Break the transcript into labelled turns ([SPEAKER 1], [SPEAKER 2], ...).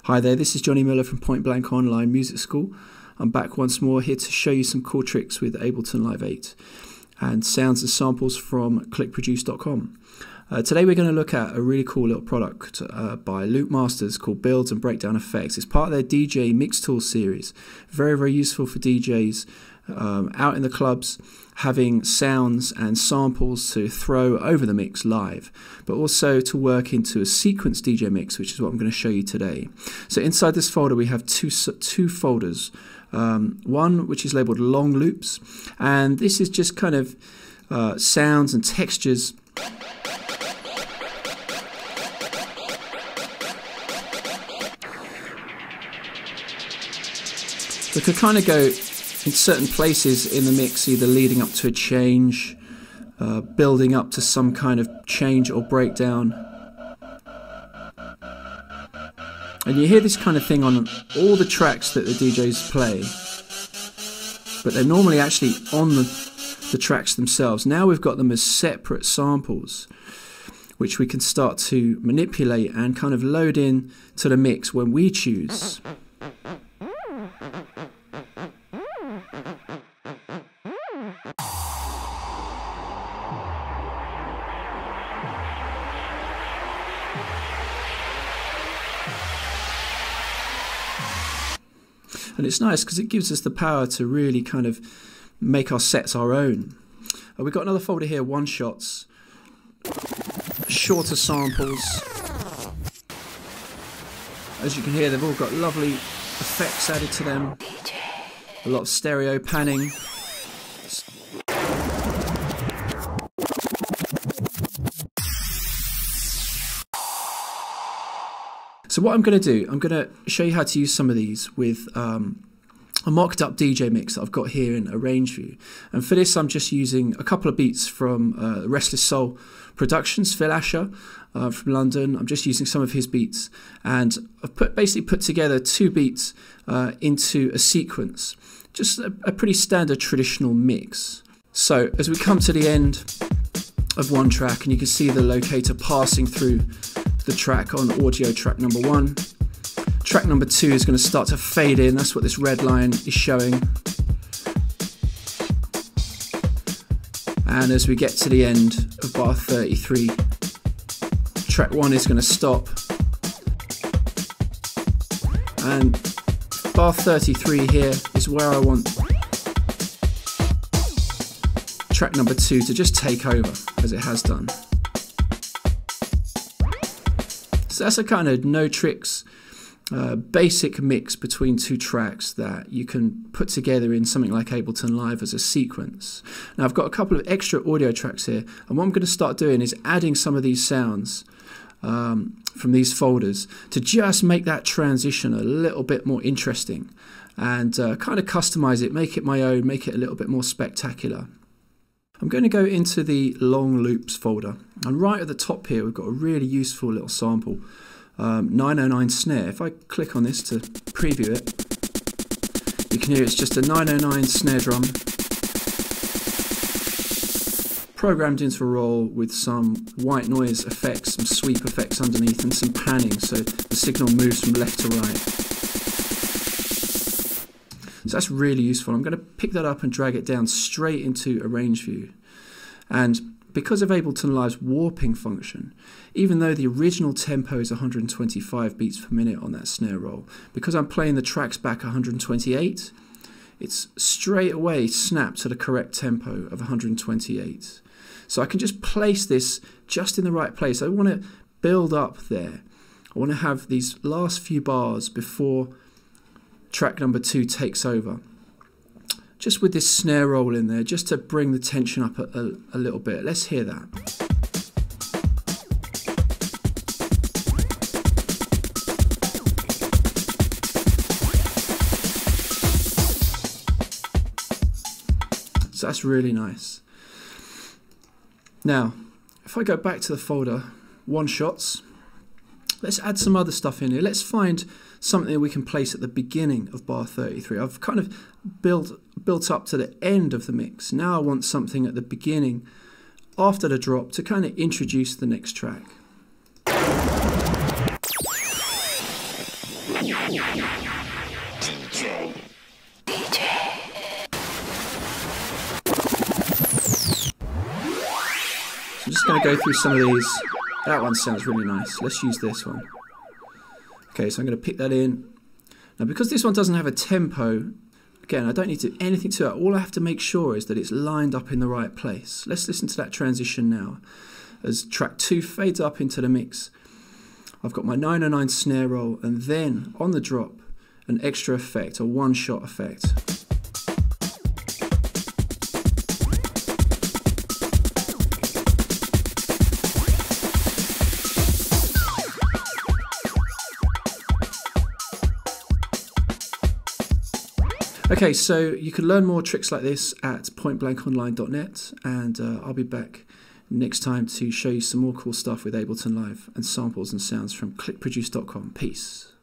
[SPEAKER 1] Hi there, this is Johnny Miller from Point Blank Online Music School. I'm back once more here to show you some cool tricks with Ableton Live 8 and sounds and samples from clickproduce.com. Today we're going to look at a really cool little product by Loop Masters called Builds and Breakdown Effects. It's part of their DJ Mix Tools series. Very, very useful for DJs out in the clubs, having sounds and samples to throw over the mix live, but also to work into a sequence DJ mix, which is what I'm going to show you today. So inside this folder we have two folders. One which is labeled long loops, and this is just kind of sounds and textures that could kind of go in certain places in the mix, either leading up to a change, building up to some kind of change or breakdown. And you hear this kind of thing on all the tracks that the DJs play, but they're normally actually on the tracks themselves. Now we've got them as separate samples, which we can start to manipulate and kind of load in to the mix when we choose. And it's nice because it gives us the power to really kind of make our sets our own. We've got another folder here, one shots, shorter samples. As you can hear, they've all got lovely effects added to them. A lot of stereo panning. So what I'm going to do, I'm going to show you how to use some of these with a mocked up DJ mix that I've got here in Arrange View. And for this I'm just using a couple of beats from Restless Soul Productions, Phil Asher from London. I'm just using some of his beats, and I've basically put together two beats into a sequence. Just a pretty standard traditional mix. So as we come to the end of one track, and you can see the locator passing through the track on audio track number 1. Track number 2 is going to start to fade in. That's what this red line is showing. And as we get to the end of bar 33, track 1 is going to stop. And bar 33 here is where I want track number 2 to just take over, as it has done. So that's a kind of no tricks, basic mix between two tracks that you can put together in something like Ableton Live as a sequence. Now I've got a couple of extra audio tracks here, and what I'm going to start doing is adding some of these sounds from these folders to just make that transition a little bit more interesting and kind of customize it, make it my own, make it a little bit more spectacular. I'm going to go into the long loops folder, and right at the top here we've got a really useful little sample, 909 snare. If I click on this to preview it, you can hear it's just a 909 snare drum programmed into a roll with some white noise effects, some sweep effects underneath, and some panning, so the signal moves from left to right. So that's really useful. I'm going to pick that up and drag it down straight into Arrange View. And because of Ableton Live's warping function, even though the original tempo is 125 beats per minute on that snare roll, because I'm playing the tracks back 128, it's straight away snapped to the correct tempo of 128. So I can just place this just in the right place. I want to build up there. I want to have these last few bars before track number 2 takes over, just with this snare roll in there, just to bring the tension up a little bit. Let's hear that. So that's really nice. Now if I go back to the folder one shots, let's add some other stuff in here. Let's find something that we can place at the beginning of bar 33. I've kind of built up to the end of the mix. Now I want something at the beginning after the drop to kind of introduce the next track. I'm just going to go through some of these. That one sounds really nice. Let's use this one. Okay, so I'm going to pick that in. Now, because this one doesn't have a tempo, again, I don't need to do anything to it. All I have to make sure is that it's lined up in the right place. Let's listen to that transition now. As track 2 fades up into the mix, I've got my 909 snare roll, and then on the drop, an extra effect, a one-shot effect. Okay, so you can learn more tricks like this at pointblankonline.net, and I'll be back next time to show you some more cool stuff with Ableton Live and samples and sounds from clickproduce.com. Peace.